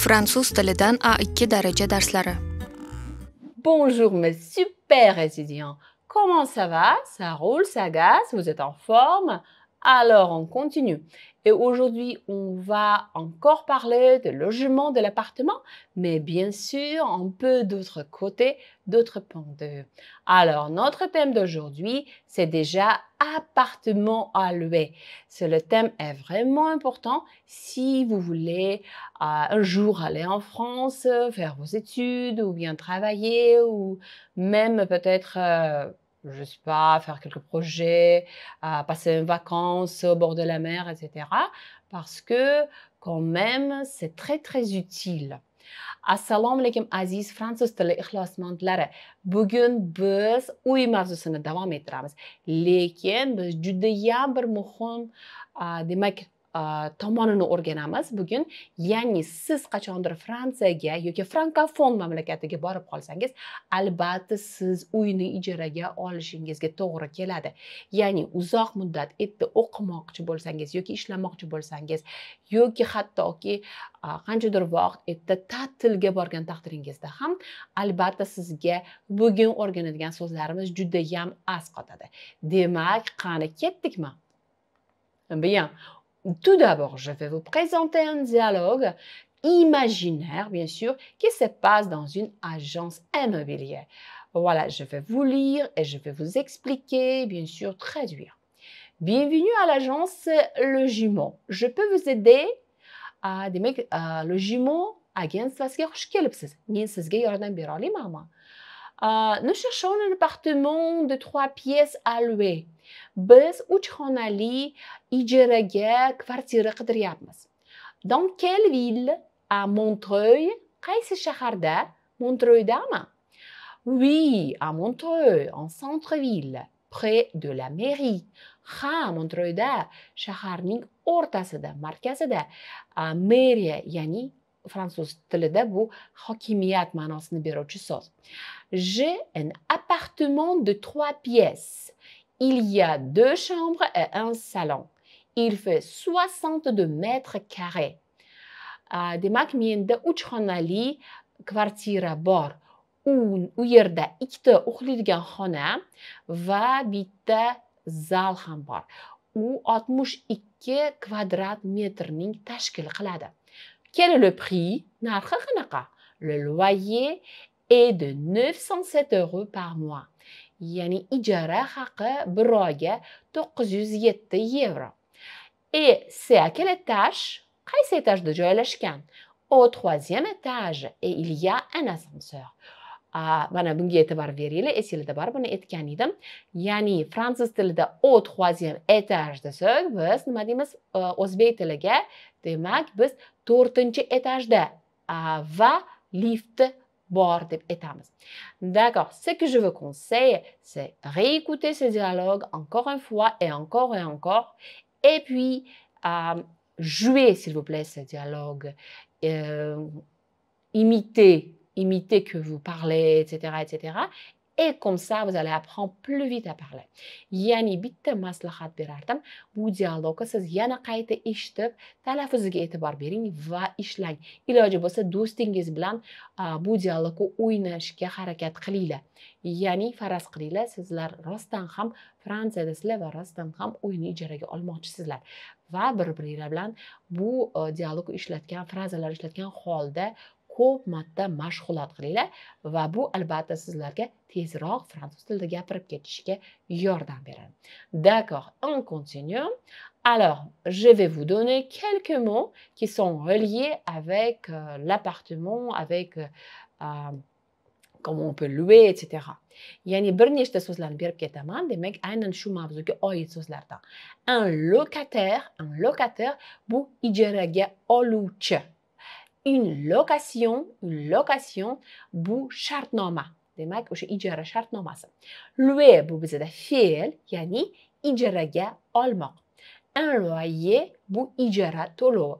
Fransuz tilidan A2 daraja darslari. Bonjour mes super étudiants. Comment ça va? Ça roule, ça gaz? Vous êtes en forme? Alors on continue. Et aujourd'hui, on va encore parler de logement de l'appartement, mais bien sûr, un peu d'autres côtés, d'autres points de vue. Alors, notre thème d'aujourd'hui, c'est déjà appartement à louer. Le thème est vraiment important si vous voulez un jour aller en France, faire vos études ou bien travailler ou même peut-être, je ne sais pas, faire quelques projets, passer une vacances au bord de la mer, etc. Parce que quand même, c'est très très utile. Assalomu alaykum aziz fransuz tili ixlosmandlari. Bugun biz uy mavzusini davom ettiramiz. Lekin biz judayam bir muhim, demak, tomonini o'rganamiz bugun. Ya'ni siz qachondir Fransiyaga yoki frankofon mamlakatiga borib qolsangiz, albatta siz uyni ijaraga olishingizga to'g'ri keladi. Ya'ni uzoq muddat yerda o'qimoqchi bo'lsangiz yoki ishlamoqchi bo'lsangiz yoki hattoki qanchadir vaqt yerda ta'tilga borgan taqdiringizda ham albatta sizga bugun o'rganadigan so'zlarimiz judayam as qotadi. Demak, qani ketdikmi? Bien. Tout d'abord, je vais vous présenter un dialogue imaginaire, bien sûr, qui se passe dans une agence immobilière. Voilà, je vais vous lire et je vais vous expliquer, bien sûr, traduire. Bienvenue à l'agence Le Jumeau. Je peux vous aider? Demak, Le Jumeau agentствосiga xush kelibsiz. Men sizga yordam bera olamanmi? Nous cherchons un appartement de 3 pièces à louer. Biz 3 xonali ijaraga kvartira qidiryapmiz. Dans quelle ville? À Montreuil. Qaysi shaharda? Montreuildami? Oui, à Montreuil, en centre-ville, près de la mairie. Ha, Montreuilda, shaharning o'rtasida, markazida. Meriya, ya'ni fransuz tilida bu hokimiyat ma'nosini beruvchi so'z. J'ai un appartement de 3 pièces. Il y a 2 chambres et un salon. Il fait 62 mètres carrés. Demak, menda 3 xonali kvartira bor. U yerda 2 uxlaydigan xona va bitta zal ham bor. U 62 kvadrat metrning tashkil qiladi. Quel est le prix? Narxi qanaqa? Le loyer est de 907 € par mois. Ya'ni ijara haqi bir oyga 907 €. Et c'est à quel étage? Qaysi etajda joylashgan? Au 3e étage et il y a un ascenseur. Mana bunga e'tibor beringlar, esingizda bor, buni aytgan edim. Ya'ni fransuz tilida au 3e étage desak, biz nima deymiz? O'zbek tiliga, demak, biz 4-etajda va lift bor deb aytamiz. D'accord, ce que je vous conseille, c'est réécouter ce dialogue encore une fois et encore, et puis jouer, s'il vous plaît, ce dialogue, imiter que vous parlez, etc., etc. Et comme ça, vous allez apprendre plus vite à parler. Ya'ni bitta maslahat berardim. Bu dialogni siz yana qayta eshitib, talaffuziga e'tibor bering va ishlang. Iloji bo'lsa, do'stingiz bilan bu dialogni o'ynashga harakat qilinglar. Ya'ni faraz qilinglar, sizlar rostdan ham Fransiyadasizlar va rostdan ham uyni ijaraga olmoqchisizlar. Va bir-biringlar bilan bu dialogni ishlatgan, frazalar ishlatgan holda ko'p marta mashg'ulot qilinglar va bu albatta sizlarga tezroq fransuz tilida gapirib ketishga yordam beradi. D'accord, on continue. Alors, je vais vous donner quelques mots qui sont reliés avec l'appartement, avec comment on peut louer, etc. Ya'ni bir nechta so'zlarni berib ketaman. Demak, aynan shu mavzuga oid so'zlardan. Un locataire bu ijaraga oluvchi. Une location, bu shartnoma. Demak, o'sha ijara shartnomasi. Louer bu bizda fe'l, ya'ni ijaraga olmoq. Un loyer bu ijara to'lovi.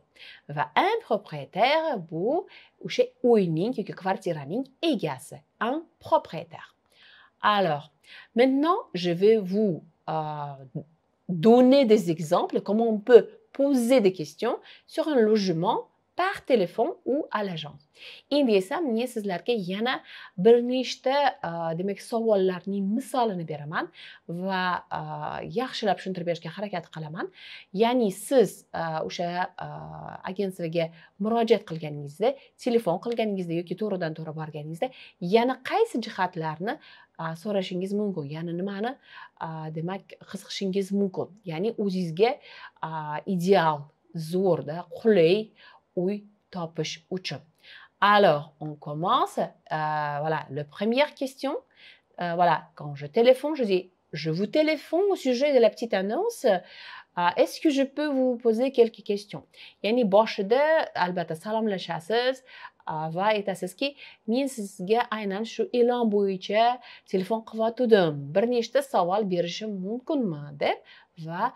Va un propriétaire bu o'sha uyning yoki kvartiraning egasi. Un propriétaire. Alors, maintenant, je vais vous donner des exemples, comment on peut poser des questions sur un logement par téléphone ou à l'agence. Endi esa men sizlarga yana bir nechta demak savollarning misolini beraman va yaxshilab tushuntirib berishga harakat qilaman. Ya'ni siz o'sha agentstvaga murojaat qilganingizda, telefon qilganingizda yoki to'g'ridan to'g'ri borganingizda yana qaysi jihatlarni so'rashingiz mumkin, ya'ni nimani demak qiziqishingiz mumkin. Ya'ni o'zingizga ideal, zo'rda, qulay uy topish uchun. Alors, on commence. Voilà, la première question. Voilà, quand je téléphone, je dis, je vous téléphone au sujet de la petite annonce. Est-ce que je peux vous poser quelques questions? Yani boshida albatta salomlashasiz va aytasizki, men sizga aynan shu e'lon bo'yicha telefon qilyotgandim. Bir nechta savol berishim mumkinmi deb va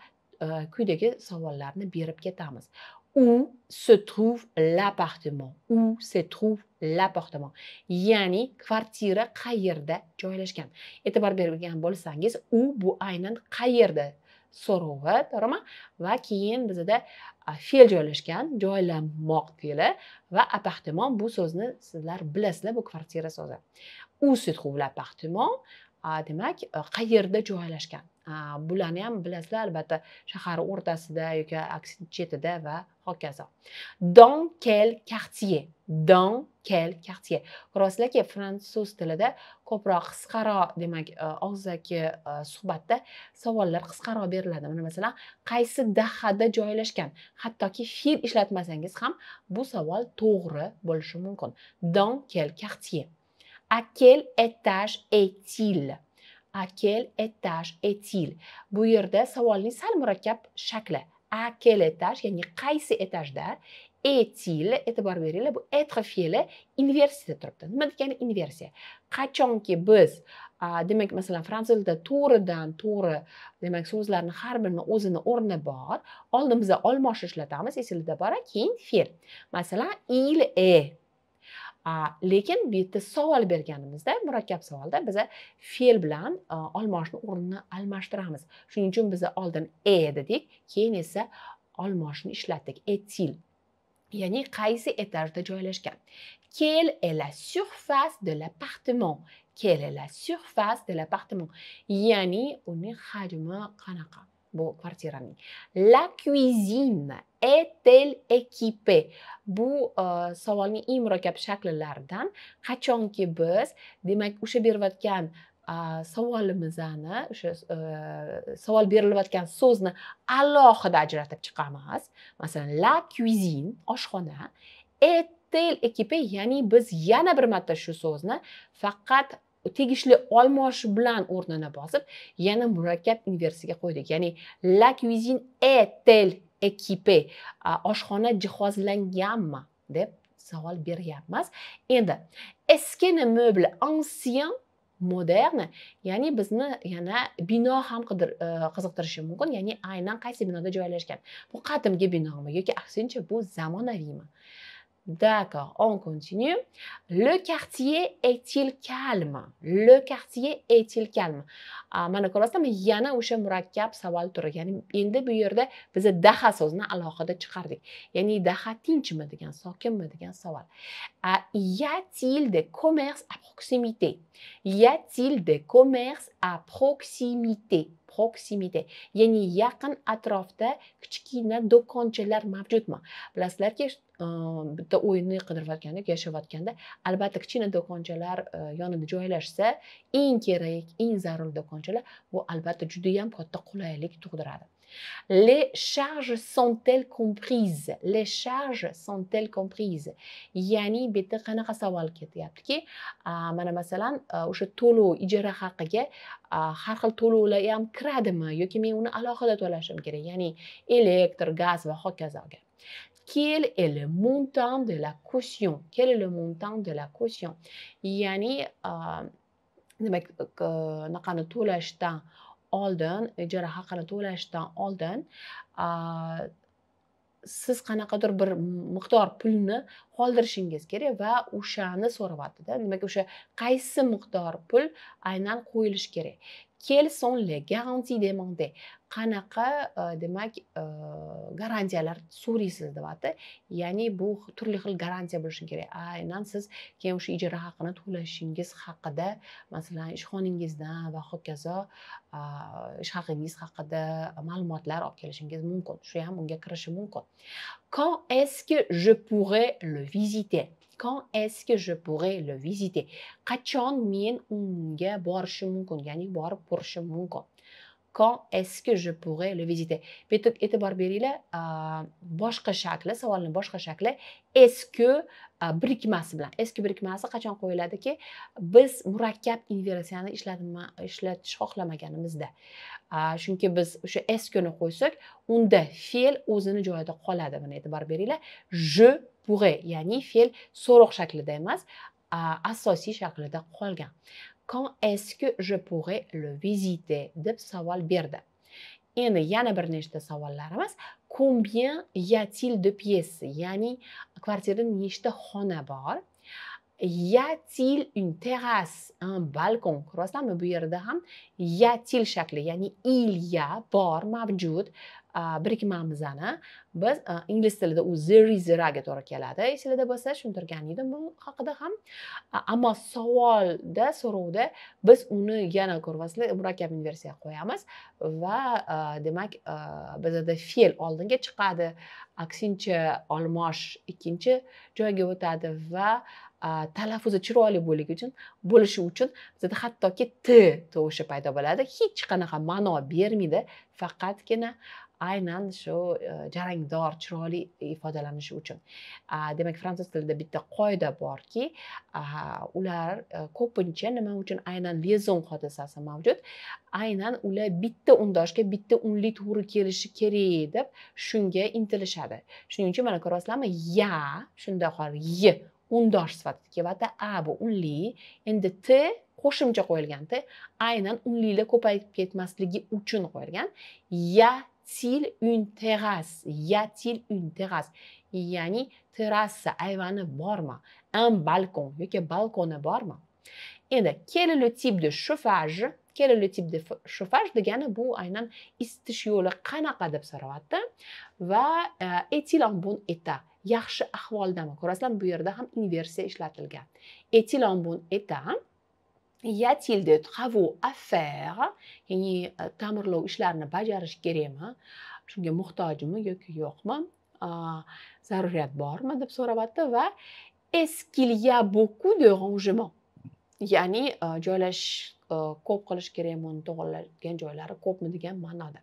quyidagi savollarni berib ketamiz. Où se trouve l'appartement? Où se trouve l'appartement? Ya'ni kvartira qayerda joylashgan? E'tibor bergan bo'lsangiz, u bu aynan qayerda so'rovi, to'g'rimi? Va keyin bizda fe'l joylashgan, joylanmoq fe'li va appartement bu so'zni sizlar bilasizlar, bu kvartira so'zi. Où se trouve l'appartement? Demak, qayerda joylashgan? Bularni ham bilasizlar albatta, shahar o'rtasida yoki aksi chetida va hokazo. Dans quel quartier? Dans quel quartier? Ko'rasizlarki, fransuz tilida ko'proq qisqaroq, demak, og'zaki suhbatda savollar qisqaroq beriladi. Mana masalan, qaysi dahada joylashgan? Hattoki fe'l ishlatmasangiz ham bu savol to'g'ri bo'lishi mumkin. Dans quel quartier? À quel étage est-il? À quel étage est-il? Bu yerda savolning sal murakkab shakli. À quel étage, ya'ni qaysi etajda? Est-il, e'tibor beringlar, bu être fe'li inversiyada turibdi. Nima degani inversiya? Qachonki biz demak, masalan, fransuz tilida to'g'ridan to'g'ri, demak, so'zlarni har birini o'zini o'rni bor. Oldin biz olmosh ishlatamiz, esingizda bor, keyin fe'l. Masalan, il est. Lekin bu yerda savol berganimizda, murakkab savolda biz fe'l bilan olmoshni o'rnini almashtiramiz. Shuning uchun biz oldin dedik, keyin esa olmoshni ishlatdik. Est-il? Ya'ni qaysi etajda joylashgan? Quelle est la surface de l'appartement? Quelle est la surface de l'appartement? Ya'ni uning hajmi qanaqa? Bu kvartiraning. La cuisine est-elle équipée? Bu savolning eng murakkab shakllaridan. Qachonki biz, demak, o'sha berayotgan savolimizni, o'sha savol berilayotgan so'zni alohida ajratib chiqamiz. Masalan, la cuisine, oshxona, est-elle équipée? Ya'ni biz yana bir marta shu so'zni faqat tegishli olmosh bilan o'rnini bosib, yana murakkab inversiyaga qo'ydik. Ya'ni la cuisine est-elle équipée? Oshxona jihozlanganmi deb savol beryapmiz. Endi, est-ce que les meubles anciens modern, ya'ni bizni yana bino ham qiziqtirishi mumkin, ya'ni aynan qaysi binoda joylashgan. Bu qadimgi binomi yoki aksincha bu zamonaviymi? D'accord, on continue. Le quartier est-il calme? Le quartier est-il calme? Mana ko'rasizmi, yana o'sha murakkab savol turi. Ya'ni endi bu yerda biz daha so'zini alohida chiqardik. Ya'ni daha tinchmi degan, sokinmi degan savol. Y a-t-il des commerces à proximité? Y a-t-il des commerces à proximité? Proximité. Ya'ni yaqin atrofda kichkina do'konchalar mavjudmi? Bilasizlarki, bitta o'yinni qidirayotganda, yashayotganda, albatta kichkina do'konchalar yonida joylashsa, eng kerak, eng zarur do'konchalar bu albatta juda ham katta qulaylik tug'diradi. Les charges sont-elles comprises? Les charges sont-elles comprises? Ya'ni bu yerda qanaqa savol ketyaptiki, mana masalan, o'sha to'lov, ijara haqiga har xil to'lovlar ham kiradimi yoki men uni alohida to'lashim kerak? Ya'ni elektr, gaz va hokazoga. Quel est le montant de la caution? Quel est le montant de la caution? Ya'ni demak, naqani to'lashdan oldin, ijara haqini to'lashdan oldin siz qanaqadir bir miqdor pulni qoldirishingiz kerak va o'shani so'rayapti-da. Demak, o'sha qaysi miqdor pul aynan qo'yilishi kerak. Quelles sont les garanties demandées? Qanaqa demak garantiyalar so'raysiz deyapti. Ya'ni bu turli xil garantiya bo'lishi kerak. Aynan siz keyin o'sha ijara haqini to'lashingiz haqida, masalan, ishxonangizdan va hokazo ish haqingiz haqida ma'lumotlar olib kelishingiz mumkin. Shu ham unga kirishi mumkin. Quand est-ce que je pourrais le visiter? Quand est-ce que je pourrais le visiter? Qachon men unga borishim mumkin, ya'ni borib ko'rishim mumkin. Quand est-ce que je pourrais le visiter? Bitta e'tibor beringlar, boshqa shakli, savolning boshqa shakli est-ce que birikmasi bilan. Est-ce que birikmasi qachon qo'yiladiki, biz murakkab inversiyani ishlatish xohlamaganimizda. Chunki biz o'sha est-ce que ni qo'ysak, unda fe'l o'zini joyida qoladi. Buni e'tibor beringlar. Je pourrais, ya'ni fe'l so'roq shaklida emas, asosiy shaklida qolgan. Quand est-ce que je pourrais le visiter? deb savol berdi. Endi yana bir nechta savollarimiz. Combien y a-t-il de pièces? Ya'ni kvartirada nechta xona bor? Y a-t-il une terrasse, un balkon? Ko'ryapsizlarmi? Bu yerda ham y a-t-il shakli, ya'ni il y a, bor, mavjud birikmamizni biz ingliz tilida u there is ga to'g'ri keladi. Esingizda bo'lsa, tushuntirgan edim bu haqida ham. Ammo so'rovda biz uni yana ko'ryapsizlar, murakkab inversiya qo'yamiz va demak bizda fe'l oldinga chiqadi, aksincha olmosh ikkinchi joyga o'tadi va talaffuzi chiroyli bo'lishi uchun bizda hattoki t tovushi paydo bo'ladi. Hech qanaqa ma'no bermaydi, faqatgina aynan shu jarangdor, chiroyli ifodalanishi uchun. Demak, fransuz tilida bitta qoida borki, ular ko'pincha nima uchun aynan liaison hodisasi mavjud? Aynan ular bitta undoshga bitta unli to'g'ri kelishi kerak deb shunga intilishadi. Shuning uchun mana ko'ryapsizlarmi? Ya, shunda qol y undosh sifatida kelyapti. A bu unli, endi t qo'shimcha qo'yilgan. Aynan unlilar ko'payib ketmasligi uchun qo'yilgan. Y a-t-il une terrasse? Y a-t-il une terrasse? Ya'ni terrassa, ayvoni bormi? Un balkon yoki balkoni bormi? Endi quel est le type de chauffage? Quel est le type de chauffage degani bu aynan isitish yo'li qanaqa deb so'rayapti va est-il en bon état? Yaxshi ahvoldami? Ko'rasizlarmi, bu yerda ham inversiya ishlatilgan. Est-il en bon état? Y a-t-il des travaux à faire? Ya'ni ta'mirlov ishlarini bajarish kerakmi? Shunga muhtojmi yoki yo'qmi? Zaruriyat bormi deb so'rayapti va est-ce qu'il y a beaucoup de rangements? Ya'ni joylashish ko'p qilish kerakmi, to'g'riladigan joylari ko'pmi degan ma'noda.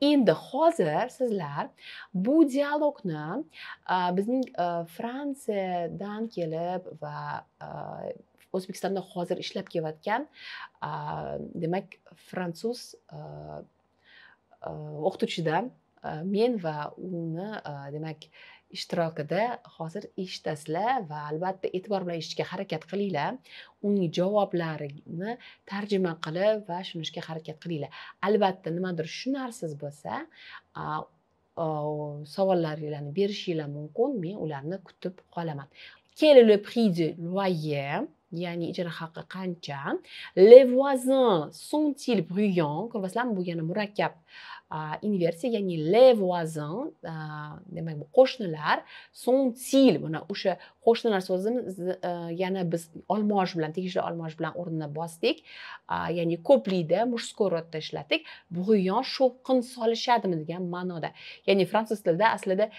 Endi hozir sizlar bu dialogni bizning Fransiyadan kelib va O'zbekistonda hozir ishlab kelayotgan demak fransuz o'qituvchidan men va uni demak ishtirokida hozir eshitasizlar va albatta e'tibor bilan eshitishga harakat qilinglar. Uning javoblarini tarjima qilib va tushunishga harakat qilinglar. Albatta nimadir tushunarsiz bo'lsa, savollaringizni berishinglar mumkin. Men ularni kutib qolaman. Quel est le prix du loyer? Ya'ni ijara haqi qancha? Les voisins sont-ils bruyants? Ko'ryapsizlarmi, bu yana murakkab inversiya, ya'ni les voisins, demak bu qo'shnilar, sont-ils, buni o'sha qo'shnilar so'zini yana biz olmosh bilan, tegishli olmosh bilan o'rnini bosdik, ya'ni ko'plikda mujskoy rodda ishlatdik. Bruyant shovqin solishadimi degan ma'noda. Ya'ni fransuz tilida aslida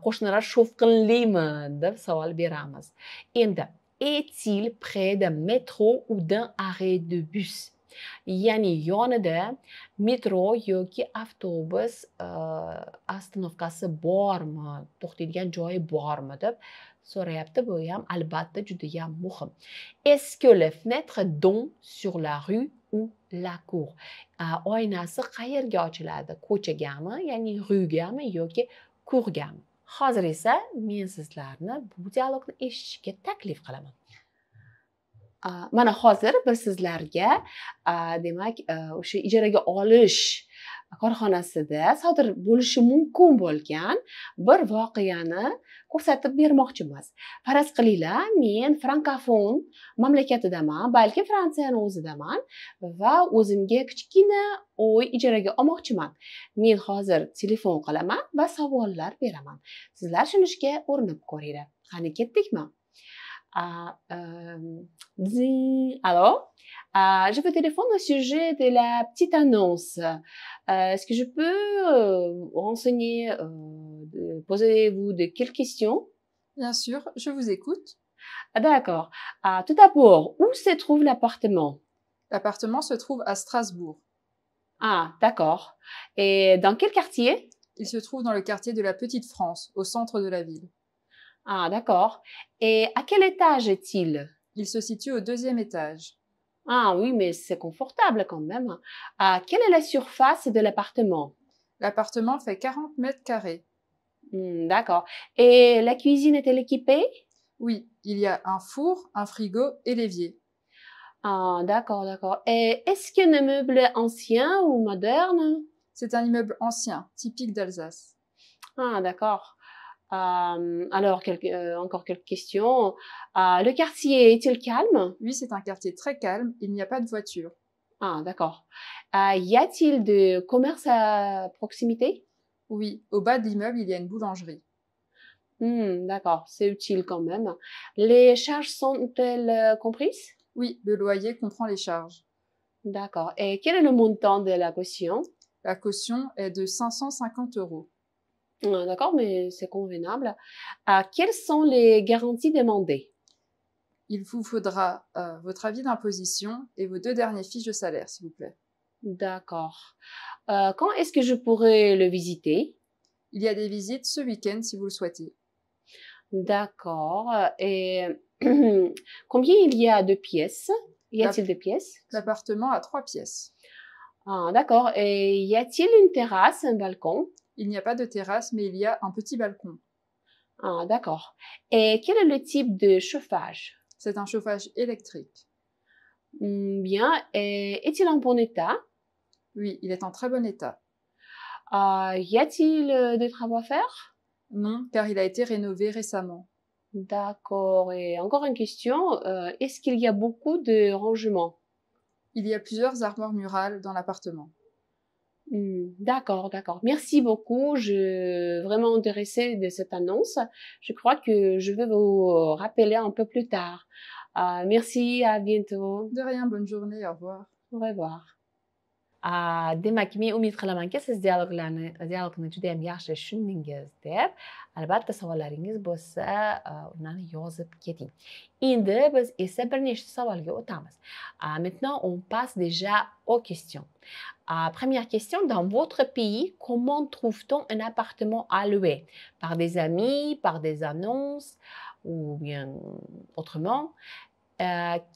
qo'shnilar shovqinlimi deb savol beramiz. Endi est-il près d'un métro ou d'un arrêt de bus? Ya'ni yonida metro yoki avtobus ostanovkasi bormi, to'xtaydigan joyi bormi deb so'rayapti. Bu ham albatta juda ham muhim. Est-ce que les fenêtres donnent sur la rue ou la cour? Oynasi qayerga ochiladi? Ko'chagami, ya'ni ruegami yoki courgami? Hozir esa men sizlarni bu dialogni eshitishga taklif qilaman. Mana hozir biz sizlarga demak o'sha ijaraga olish korxonasida sodir bo'lishi mumkin bo'lgan bir voqeani ko'rsatib bermoqchimiz. Faraz qilinglar, men frankofon mamlakatidaman, balki Fransiyani o'zidaman va o'zimga kichkina uy ijaraga olmoqchiman. Men hozir telefon qilaman va savollar beraman. Sizlar tushunishga urinib ko'ringlar. Qani ketdikmi? Alors, je vous téléphone au sujet de la petite annonce. Est-ce que je peux poser-vous de quelques questions? Bien sûr, je vous écoute. D'accord. Tout d'abord, où se trouve l'appartement? L'appartement se trouve à Strasbourg. D'accord. Et dans quel quartier? Il se trouve dans le quartier de la Petite France, au centre de la ville. D'accord. Et à quel étage est-il? Il se situe au 2e étage. Oui, mais c'est confortable quand même. Quelle est la surface de l'appartement? L'appartement fait 40 mètres carrés. D'accord. Et la cuisine est-elle équipée? Oui, il y a un four, un frigo et l'évier. D'accord, d'accord. Et est-ce qu'il y a un meuble ancien ou moderne? C'est un immeuble ancien, typique d'Alsace. D'accord. Alors, encore quelques questions. Le quartier est-il calme? Oui, c'est un quartier très calme, il n'y a pas de voiture. D'accord. Y a-t-il de commerce à proximité? Oui, au bas de l'immeuble, il y a une boulangerie. D'accord, c'est utile quand même. Les charges sont-elles comprises? Oui, le loyer comprend les charges. D'accord. Et quel est le montant de la caution? La caution est de 550 €. D'accord, mais c'est convenable. Quelles sont les garanties demandées? Il vous faudra votre avis d'imposition et vos 2 dernières fiches de salaire, s'il vous plaît. D'accord. Quand est-ce que je pourrais le visiter? Il y a des visites ce week-end si vous le souhaitez. D'accord. Et combien il y a de pièces? Y a-t-il de pièces? L'appartement a 3 pièces. D'accord. Et y a-t-il une terrasse, un balcon? Il n'y a pas de terrasse, mais il y a un petit balcon. D'accord. Et quel est le type de chauffage? C'est un chauffage électrique. Bien. Et est-il en bon état? Oui, il est en très bon état. Y a-t-il des travaux à faire? Non, car il a été rénové récemment. D'accord. Et encore une question. Est-ce qu'il y a beaucoup de rangements? Il y a plusieurs armoires murales dans l'appartement. D'accord, d'accord. Merci beaucoup. Je suis vraiment intéressée de cette annonce. Je crois que je vais vous rappeler un peu plus tard. Merci, à bientôt. De rien, bonne journée, au revoir. Au revoir. Demak, men umid qilamanki, siz dialogni juda ham yaxshi tushundingiz deb. Albatta, savollaringiz bo'lsa, ularni yozib keting. Endi biz esa bir nechta savolga o'tamiz. Maintenant, on passe déjà aux questions. Première question, dans votre pays, comment trouve-t-on un appartement à louer? Par des amis, par des annonces ou bien autrement?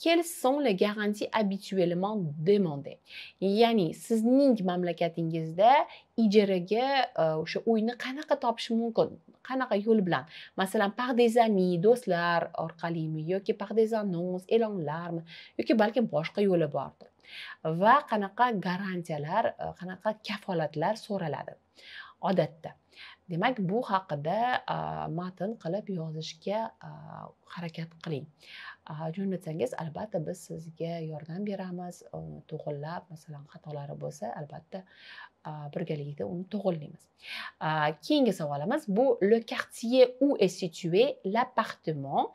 Quelles sont les garanties habituellement demandées? Ya'ni sizning mamlakatingizda ijaraga o'sha uyni qanaqa topish mumkin? Qanaqa yo'l bilan? Masalan, par des amis, do'stlar orqalimi yoki par des annonces, e'lonlarmi yoki balki boshqa yo'li bordir. Va qanaqa garantiyalar, qanaqa kafolatlar so'raladi odatda. Demak, bu haqida matn qilib yozishga harakat qiling. Jo'natsangiz, albatta biz sizga yordam beramiz. To'g'irlab, masalan, xatolari bo'lsa, albatta birgalikda uni to'g'irlaymiz. Keyingi savolimiz bu: le quartier où est situé l'appartement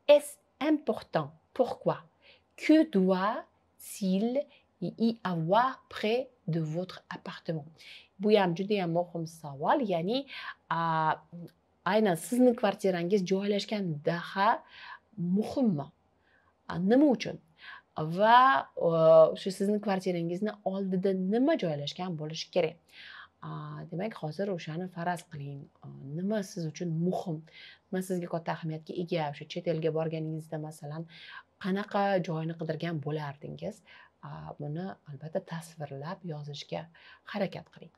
est important. Pourquoi? Que doit-il y avoir près de votre appartement? Bu ham juda ham muhim savol. Ya'ni aynan sizning kvartirangiz joylashgan daha muhimmi? Nima uchun? Va o'sha sizning kvartirangizni oldida nima joylashgan bo'lishi kerak? Demak, hozir o'shani faraz qiling. Nima siz uchun muhim? Nima sizga katta ahamiyatga ega? O'sha chet elga borganingizda masalan, qanaqa joyni qidirgan bo'lardingiz? Buni albatta tasvirlab yozishga harakat qiling.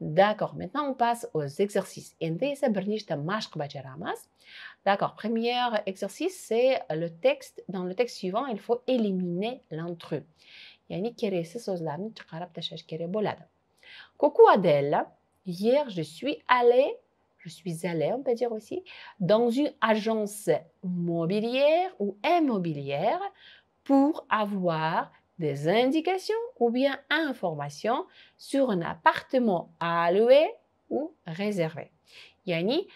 D'accord, maintenant on passe aux exercices. Endi esa bir nechta mashq bajaramiz. D'accord, premier exercice, c'est le texte. Dans le texte suivant, il faut éliminer l'intrus. Ya'ni keraksiz so'zlarni chiqarib tashlash kerak bo'ladi. Coucou Adèle, hier je suis allée, on peut dire aussi, dans une agence mobilière ou immobilière pour avoir des indications ou bien informations sur un appartement à louer ou réservé. Yani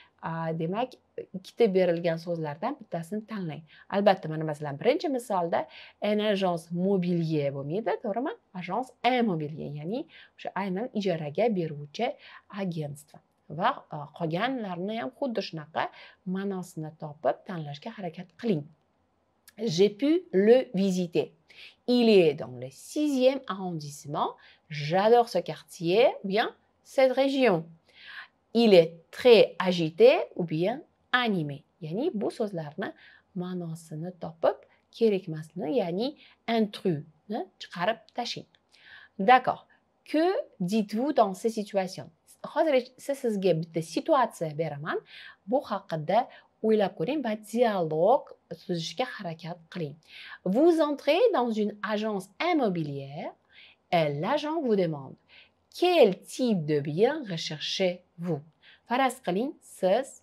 demak ikkita berilgan so'zlardan bittasini tanlang. Albatta mana masalan birinchi misolda en agence mobilier bo'lmaydi, to'g'rimi? Agence immobilier, ya'ni o'sha aynan ijaraga beruvchi agentство. Va qolganlarini ham xuddi shunaqa ma'nosini topib tanlashga harakat qiling. J'ai pu le visiter. Il est dans le 6e arrondissement. J'adore ce quartier ou bien cette région. Il est très agité ou bien animé. Yani bu so'zlarni ma'nosini topib, kerakmasini, ya'ni intrusni chiqarib tashlang. D'accord. Que dites-vous dans ces situations? Hozir sizga bitta situatsiya beraman. Bu haqida o'ylab ko'ring va dialog tuzishga harakat qiling. Vous entrez dans une agence immobilière et l'agent vous demande quel type de bien recherchez-vous? Faraz qiling, siz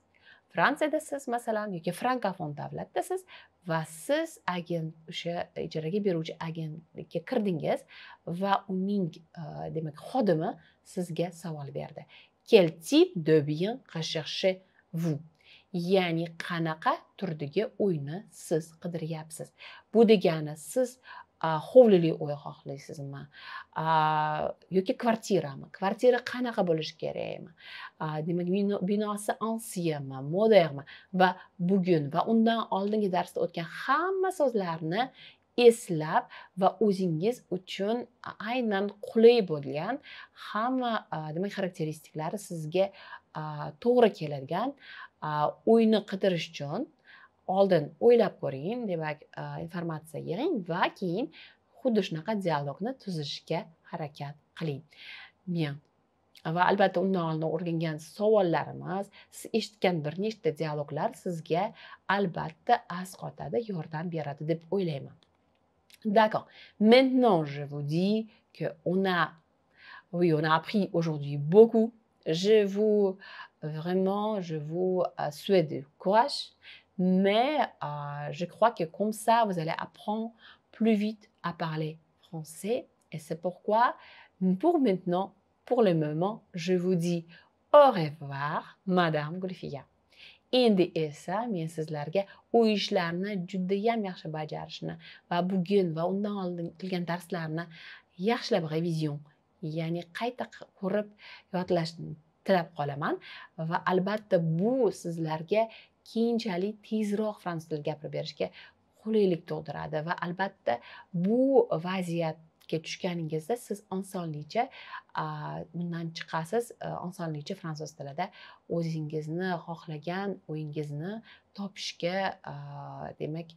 Fransiyadasiz masalan yoki frankofon davlatdasiz va siz agent o'sha ijaraga beruvchi agentlikka kirdingiz va uning demak xodimi sizga savol berdi. Quel type de bien recherchez-vous? Ya'ni qanaqa turdagi uyni siz qidiryapsiz? Bu degani siz hovlili uy xohlaysizmi? Yoki kvartirami? Kvartira qanaqa bo'lishi kerakmi? Demak, binosi ancienmi, modernmi? Va bugun va undan oldingi darsda o'tgan hamma so'zlarni eslab va o'zingiz uchun aynan qulay bo'lgan hamma demak xarakteristiklari sizga to'g'ri keladigan uyni qidirish uchun oldin o'ylab ko'ring, demak informatsiya yig'ing va keyin xuddi shunaqa dialogni tuzishga harakat qiling. Bien. Va albatta undan oldin o'rgangan savollarimiz, siz eshitgan bir nechta dialoglar sizga albatta asqotadi, yordam beradi deb o'ylayman. D'accord. Maintenant, je vous dis que on a appris aujourd'hui beaucoup. Je vous souhaite du courage, mais je crois que comme ça, vous allez apprendre plus vite à parler français. Et c'est pourquoi, pour le moment, je vous dis au revoir, Madame Gulfiya. Endi esa men sizlarga u ishlarni judayam yaxshi bajarishni va bugun va undan oldin qilgan darslarni yaxshilab revizion, ya'ni qayta ko'rib yodlashni tilab qolaman va albatta bu sizlarga keyinchalik tezroq fransuz tilida gapirib berishga qulaylik tug'diradi va albatta bu vaziyatga tushganingizda siz osonlikcha bundan chiqasiz, osonlikcha fransuz tilida o'zingizni xohlagan o'yingizni topishga demak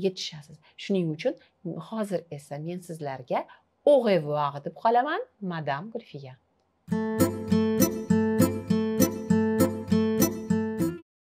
yetishasiz. Shuning uchun hozir esa men sizlarga au revoir deb qolaman, Madame Gulfiya.